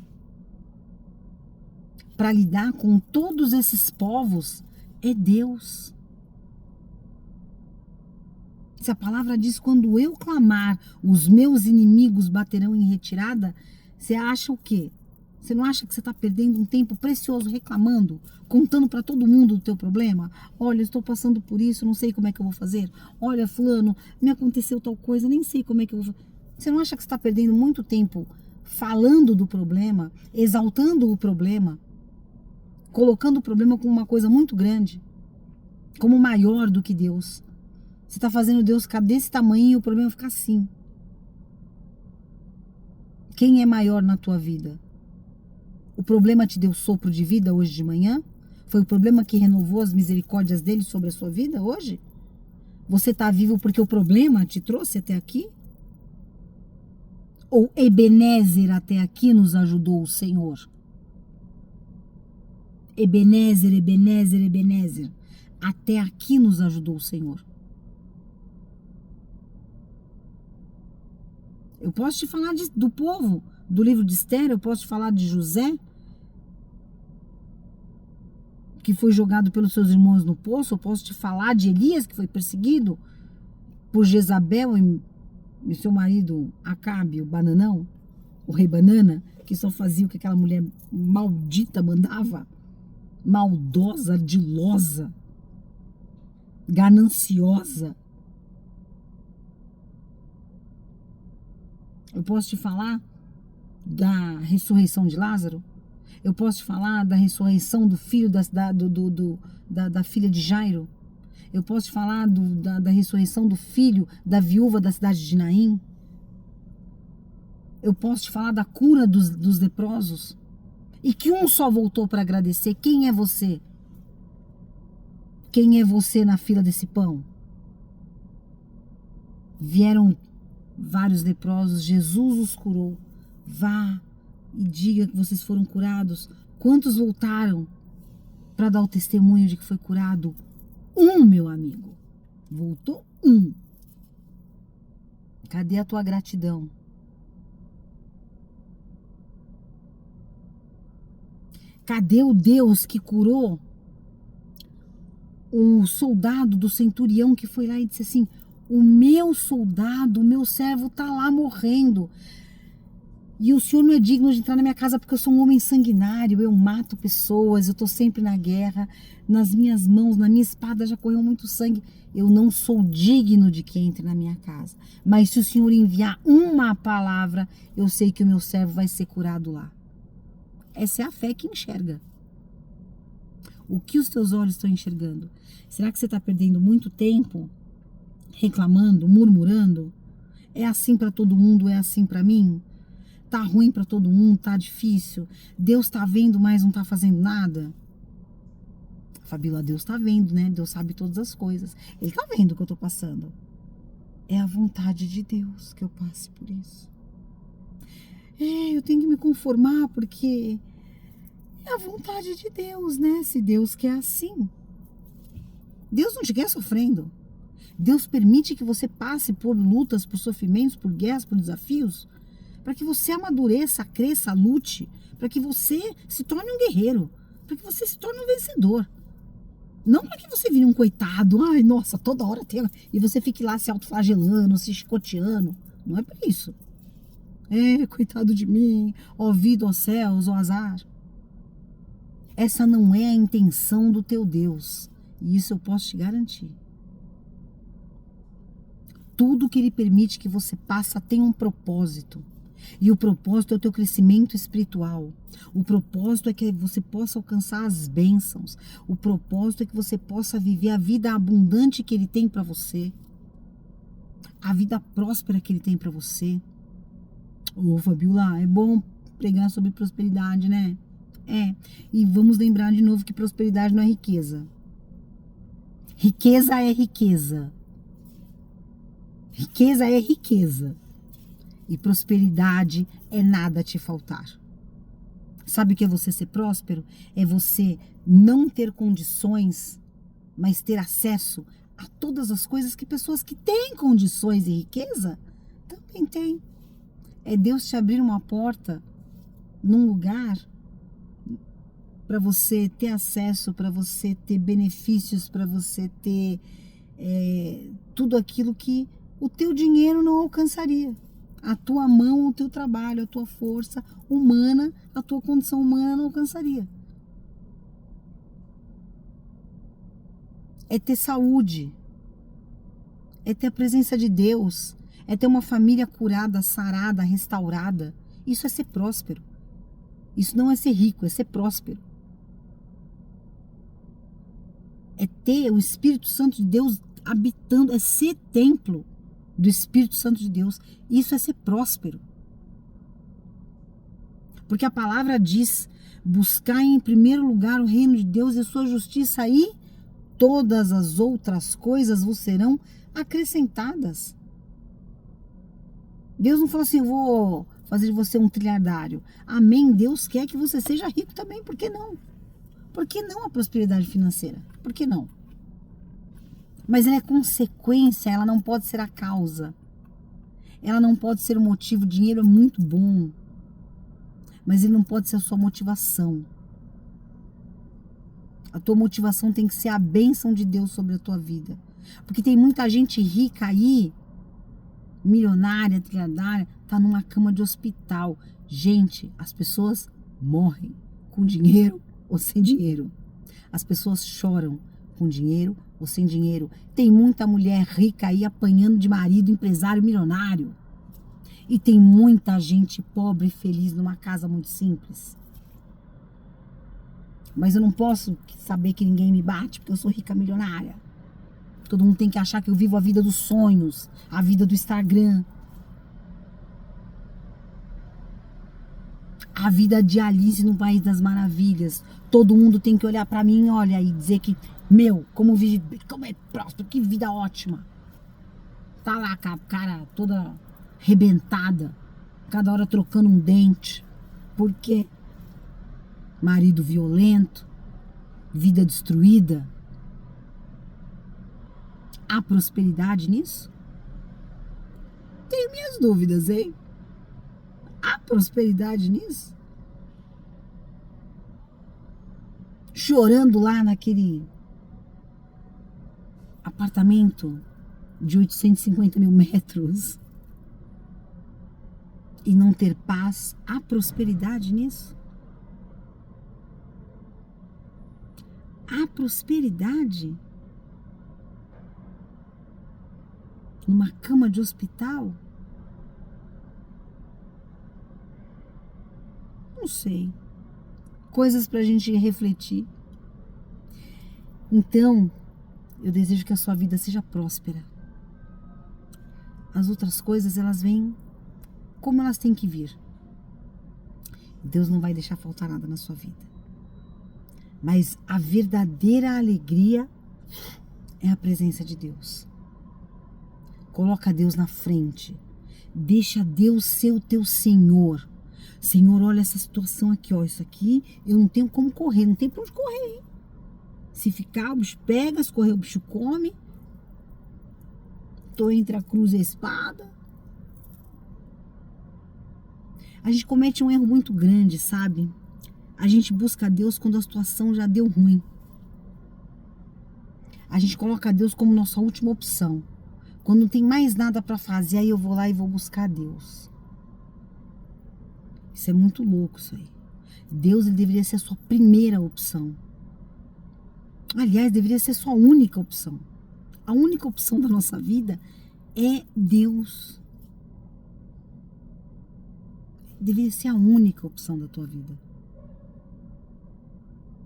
para lidar com todos esses povos é Deus. Se a palavra diz, quando eu clamar, os meus inimigos baterão em retirada, você acha o quê? Você não acha que você está perdendo um tempo precioso reclamando, contando para todo mundo o teu problema? Olha, eu estou passando por isso, não sei como é que eu vou fazer. Olha, fulano, me aconteceu tal coisa, nem sei como é que eu vou fazer. Você não acha que você está perdendo muito tempo falando do problema, exaltando o problema, colocando o problema como uma coisa muito grande, como maior do que Deus? Você está fazendo Deus ficar desse tamanho e o problema ficar assim. Quem é maior na tua vida? O problema te deu sopro de vida hoje de manhã? Foi o problema que renovou as misericórdias dele sobre a sua vida hoje? Você está vivo porque o problema te trouxe até aqui? Ou Ebenezer até aqui nos ajudou o Senhor? Ebenezer, Ebenezer, Ebenezer. Até aqui nos ajudou o Senhor. Eu posso te falar do povo, do livro de Esther, eu posso te falar de José, que foi jogado pelos seus irmãos no poço, eu posso te falar de Elias, que foi perseguido por Jezabel e seu marido Acabe, o bananão, o rei banana, que só fazia o que aquela mulher maldita mandava, maldosa, ardilosa, gananciosa. Eu posso te falar da ressurreição de Lázaro? Eu posso te falar da ressurreição do filho da filha de Jairo? Eu posso te falar da ressurreição do filho da viúva da cidade de Naim? Eu posso te falar da cura dos leprosos? E que um só voltou para agradecer. Quem é você? Quem é você na fila desse pão? Vieram vários leprosos, Jesus os curou. Vá e diga que vocês foram curados. Quantos voltaram para dar o testemunho de que foi curado? Um, meu amigo. Voltou um. Cadê a tua gratidão? Cadê o Deus que curou o soldado do centurião que foi lá e disse assim: o meu soldado, o meu servo está lá morrendo. E o Senhor não é digno de entrar na minha casa porque eu sou um homem sanguinário, eu mato pessoas, eu estou sempre na guerra, nas minhas mãos, na minha espada já correu muito sangue. Eu não sou digno de que entre na minha casa. Mas se o Senhor enviar uma palavra, eu sei que o meu servo vai ser curado lá. Essa é a fé que enxerga. O que os teus olhos estão enxergando? Será que você está perdendo muito tempo reclamando, murmurando? É assim para todo mundo, é assim para mim? Tá ruim para todo mundo, tá difícil. Deus tá vendo, mas não tá fazendo nada. Fabíola, Deus tá vendo, né? Deus sabe todas as coisas. Ele tá vendo o que eu tô passando. É a vontade de Deus que eu passe por isso. Eu tenho que me conformar porque é a vontade de Deus, né? Se Deus quer assim. Deus não te quer sofrendo. Deus permite que você passe por lutas, por sofrimentos, por guerras, por desafios, para que você amadureça, cresça, lute, para que você se torne um guerreiro, para que você se torne um vencedor. Não para que você vire um coitado, ai, nossa, toda hora tem, e você fique lá se autoflagelando, se chicoteando. Não é para isso. Coitado de mim, ó vida, ó céus, ó azar. Essa não é a intenção do teu Deus, e isso eu posso te garantir. Tudo que Ele permite que você passa tem um propósito. E o propósito é o teu crescimento espiritual. O propósito é que você possa alcançar as bênçãos. O propósito é que você possa viver a vida abundante que Ele tem para você. A vida próspera que Ele tem para você. Ô, Fabiola, é bom pregar sobre prosperidade, né? E vamos lembrar de novo que prosperidade não é riqueza. Riqueza é riqueza. Riqueza é riqueza. E prosperidade é nada te faltar. Sabe o que é você ser próspero? É você não ter condições, mas ter acesso a todas as coisas que pessoas que têm condições e riqueza também têm. É Deus te abrir uma porta num lugar para você ter acesso, para você ter benefícios, para você ter tudo aquilo que o teu dinheiro não alcançaria. A tua mão, o teu trabalho, a tua força humana, a tua condição humana não alcançaria. É ter saúde, é ter a presença de Deus, é ter uma família curada, sarada, restaurada. Isso é ser próspero. Isso não é ser rico, é ser próspero. É ter o Espírito Santo de Deus habitando, é ser templo do Espírito Santo de Deus. Isso é ser próspero. Porque a palavra diz: buscar em primeiro lugar o reino de Deus e a sua justiça, e todas as outras coisas vos serão acrescentadas. Deus não falou assim: eu vou fazer de você um trilhardário. Amém. Deus quer que você seja rico também. Por que não? Por que não a prosperidade financeira? Por que não? Mas ela é consequência, ela não pode ser a causa. Ela não pode ser o motivo. O dinheiro é muito bom, mas ele não pode ser a sua motivação. A tua motivação tem que ser a bênção de Deus sobre a tua vida. Porque tem muita gente rica aí, milionária, trilhardária, tá numa cama de hospital. Gente, as pessoas morrem com dinheiro ou sem dinheiro. As pessoas choram com dinheiro ou sem dinheiro. Tem muita mulher rica aí apanhando de marido, empresário, milionário. E tem muita gente pobre e feliz numa casa muito simples. Mas eu não posso saber que ninguém me bate porque eu sou rica milionária. Todo mundo tem que achar que eu vivo a vida dos sonhos, a vida do Instagram. A vida de Alice no País das Maravilhas. Todo mundo tem que olhar pra mim, olha, e dizer que, como vive, como é próspero, que vida ótima. Tá lá com a cara toda arrebentada, cada hora trocando um dente. Por quê? Marido violento, vida destruída. Há prosperidade nisso? Tenho minhas dúvidas, hein? Há prosperidade nisso? Chorando lá naquele apartamento de 850 mil metros e não ter paz. Há prosperidade nisso? Há prosperidade numa cama de hospital? Não sei. Coisas pra gente refletir. Então, eu desejo que a sua vida seja próspera. As outras coisas, elas vêm como elas têm que vir. Deus não vai deixar faltar nada na sua vida. Mas a verdadeira alegria é a presença de Deus. Coloca Deus na frente. Deixa Deus ser o teu Senhor. Senhor, olha essa situação aqui, ó. Isso aqui eu não tenho como correr, não tem pra onde correr, hein? Se ficar, o bicho pega, se correr, o bicho come. Tô entre a cruz e a espada. A gente comete um erro muito grande, sabe? A gente busca Deus quando a situação já deu ruim. A gente coloca Deus como nossa última opção. Quando não tem mais nada para fazer, aí eu vou lá e vou buscar Deus. Isso é muito louco, isso aí. Deus, ele deveria ser a sua primeira opção. Aliás, deveria ser a sua única opção. A única opção da nossa vida é Deus. Deveria ser a única opção da tua vida.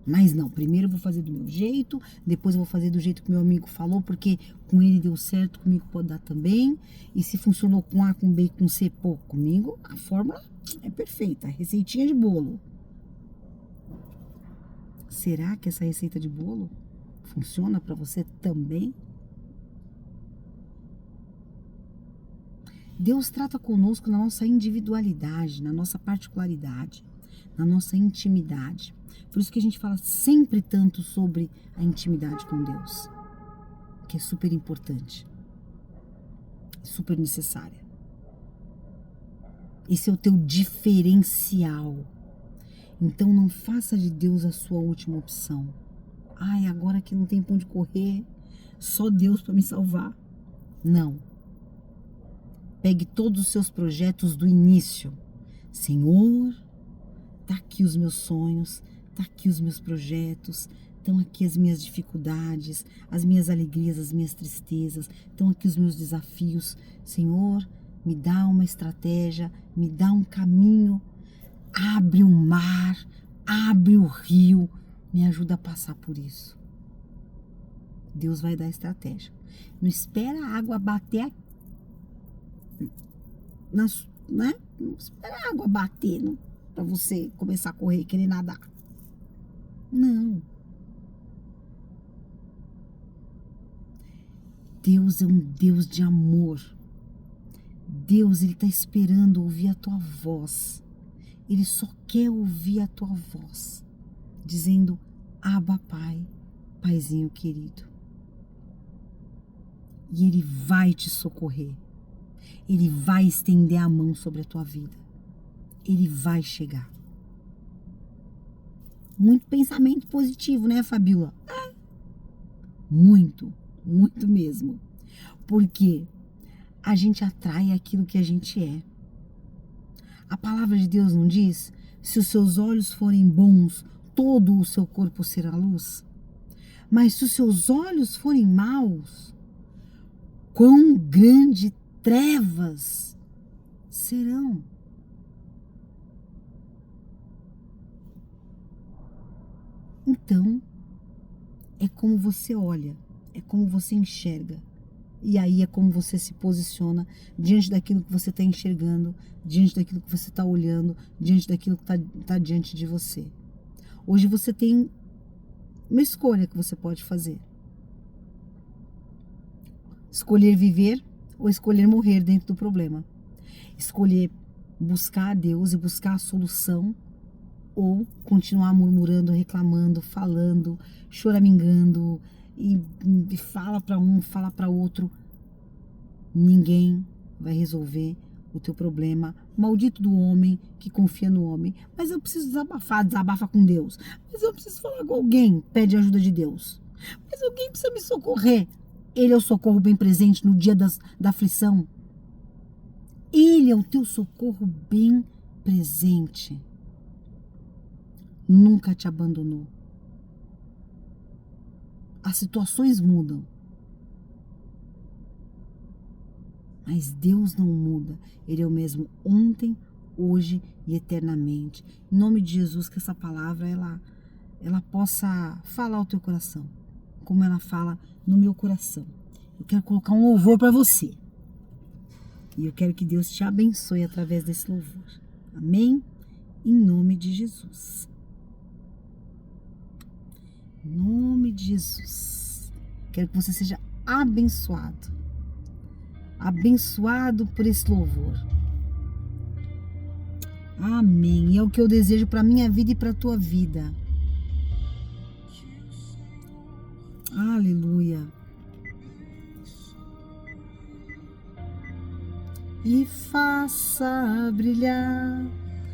Mas não, primeiro eu vou fazer do meu jeito, depois eu vou fazer do jeito que meu amigo falou, porque com ele deu certo, comigo pode dar também. E se funcionou com A, com B, com C, pô, comigo a fórmula é perfeita, receitinha de bolo. Será que essa receita de bolo funciona para você também? Deus trata conosco na nossa individualidade, na nossa particularidade, na nossa intimidade. Por isso que a gente fala sempre tanto sobre a intimidade com Deus, que é super importante, super necessária. Esse é o teu diferencial. Então não faça de Deus a sua última opção. Ai, agora que não tem pra onde correr, só Deus para me salvar. Não. Pegue todos os seus projetos do início. Senhor, tá aqui os meus sonhos, tá aqui os meus projetos, estão aqui as minhas dificuldades, as minhas alegrias, as minhas tristezas, estão aqui os meus desafios. Senhor, me dá uma estratégia, me dá um caminho, abre o mar, abre o rio, me ajuda a passar por isso. Deus vai dar estratégia. Não espera a água bater né? Não espera a água bater para você começar a correr e querer nadar. Não. Deus é um Deus de amor. Deus, Ele está esperando ouvir a tua voz. Ele só quer ouvir a tua voz, dizendo: Abba, Pai, Paizinho querido. E Ele vai te socorrer. Ele vai estender a mão sobre a tua vida. Ele vai chegar. Muito pensamento positivo, né, Fabiola? Muito, muito mesmo. Porque a gente atrai aquilo que a gente é. A palavra de Deus não diz: se os seus olhos forem bons, todo o seu corpo será luz. Mas se os seus olhos forem maus, quão grande trevas serão. Então, é como você olha, é como você enxerga. E aí é como você se posiciona diante daquilo que você está enxergando, diante daquilo que você está olhando, diante daquilo que está diante de você. Hoje você tem uma escolha que você pode fazer. Escolher viver ou escolher morrer dentro do problema. Escolher buscar a Deus e buscar a solução, ou continuar murmurando, reclamando, falando, choramingando e fala para um, fala para outro. Ninguém vai resolver o teu problema. Maldito do homem que confia no homem. Mas eu preciso desabafar, desabafa com Deus. Mas eu preciso falar com alguém, pede ajuda de Deus. Mas alguém precisa me socorrer. Ele é o socorro bem presente no dia da aflição. Ele é o teu socorro bem presente. Nunca te abandonou. As situações mudam, mas Deus não muda. Ele é o mesmo ontem, hoje e eternamente. Em nome de Jesus, que essa palavra ela possa falar ao teu coração, como ela fala no meu coração. Eu quero colocar um louvor para você. E eu quero que Deus te abençoe através desse louvor. Amém? Em nome de Jesus. Em nome de Jesus. Quero que você seja abençoado. Abençoado por esse louvor. Amém. E é o que eu desejo para a minha vida e para a tua vida. Aleluia. E faça brilhar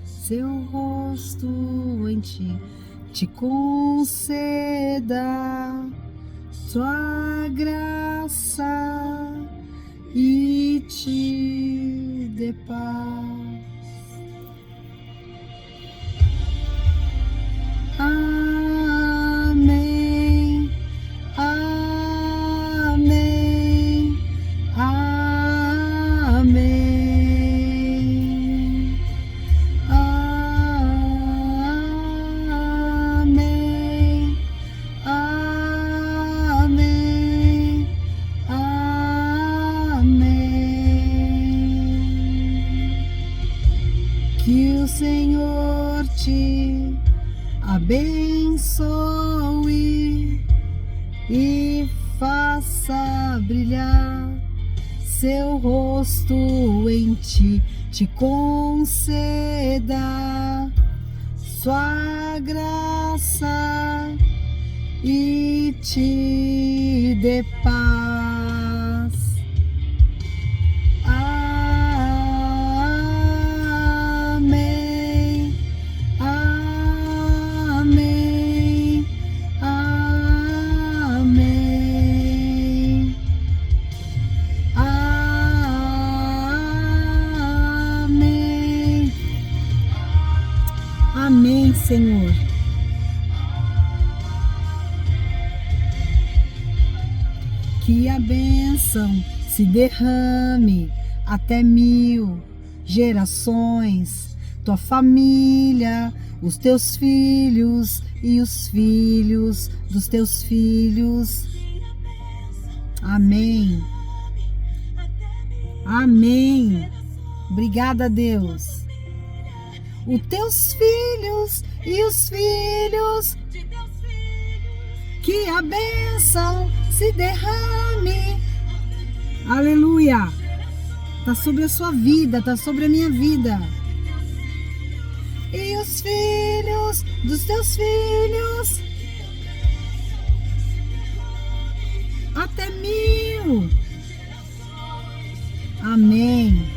seu rosto em ti, te conceda sua graça e te dê paz. Amém, amém, amém, amém, amém, amém. Que o Senhor te abençoe e faça brilhar seu rosto em ti, te conceda sua graça e te dê paz. Amém. Amém. Amém, Senhor. Que a bênção se derrame até 1000 gerações, tua família, os teus filhos e os filhos dos teus filhos. Amém. Amém. Obrigada, Deus. Os teus filhos e os filhos, que a bênção se derrame. Aleluia. Tá sobre a sua vida, tá sobre a minha vida. E os filhos dos teus filhos, até 1000. Amém.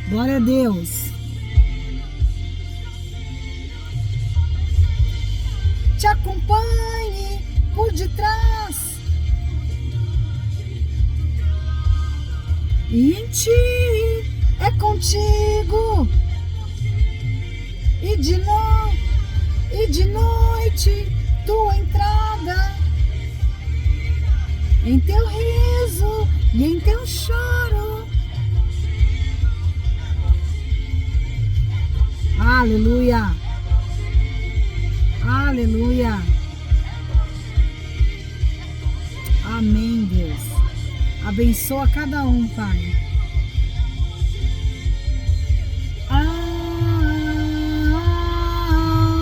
Glória a Deus. Te acompanhe por detrás, e em ti é contigo, e de noite tua entrada, em teu riso e em teu choro. Aleluia. Aleluia. Amém, Deus. Abençoa cada um, Pai.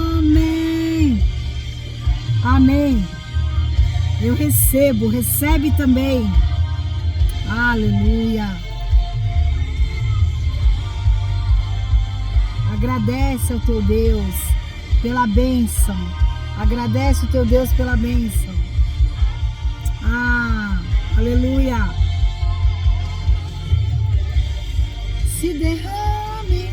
Amém. Amém. Eu recebo, recebe também. Aleluia. Agradece ao teu Deus pela bênção. Agradece o teu Deus pela bênção. Aleluia. Se derrame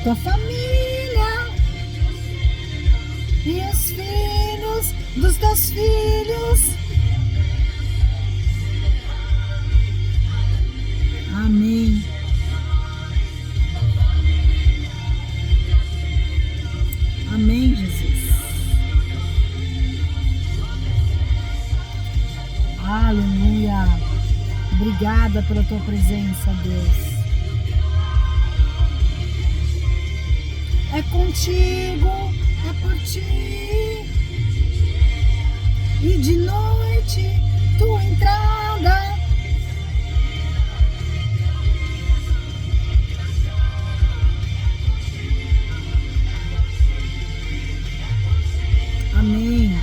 tua família e os filhos dos teus filhos. Amém. Amém, Jesus. Aleluia. Obrigada pela tua presença, Deus. É contigo, é por ti. E de noite tua entrada. Amém.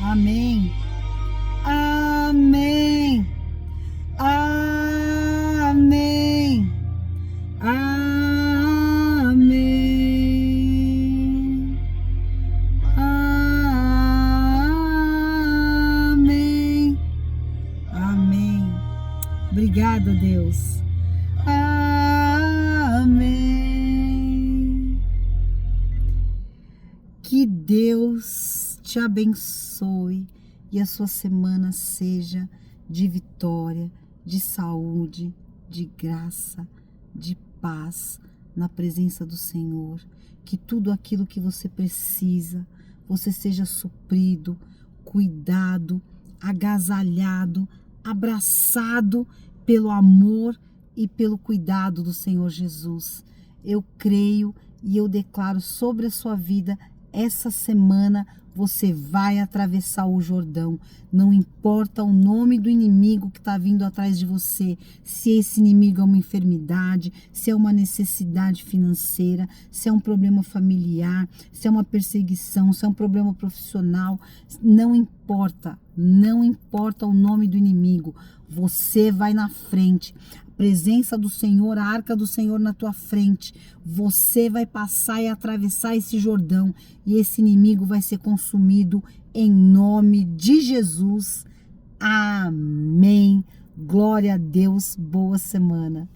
Amém. Amém. Amém. Amém. Amém. Amém. Obrigada, Deus. Amém. Que Deus te abençoe e a sua semana seja de vitória, de saúde, de graça, de paz na presença do Senhor. Que tudo aquilo que você precisa, você seja suprido, cuidado, agasalhado, abraçado pelo amor e pelo cuidado do Senhor Jesus. Eu creio e eu declaro sobre a sua vida, essa semana você vai atravessar o Jordão. Não importa o nome do inimigo que está vindo atrás de você, se esse inimigo é uma enfermidade, se é uma necessidade financeira, se é um problema familiar, se é uma perseguição, se é um problema profissional, não importa o nome do inimigo, você vai na frente. Presença do Senhor, a arca do Senhor na tua frente, você vai passar e atravessar esse Jordão e esse inimigo vai ser consumido em nome de Jesus. Amém. Glória a Deus. Boa semana.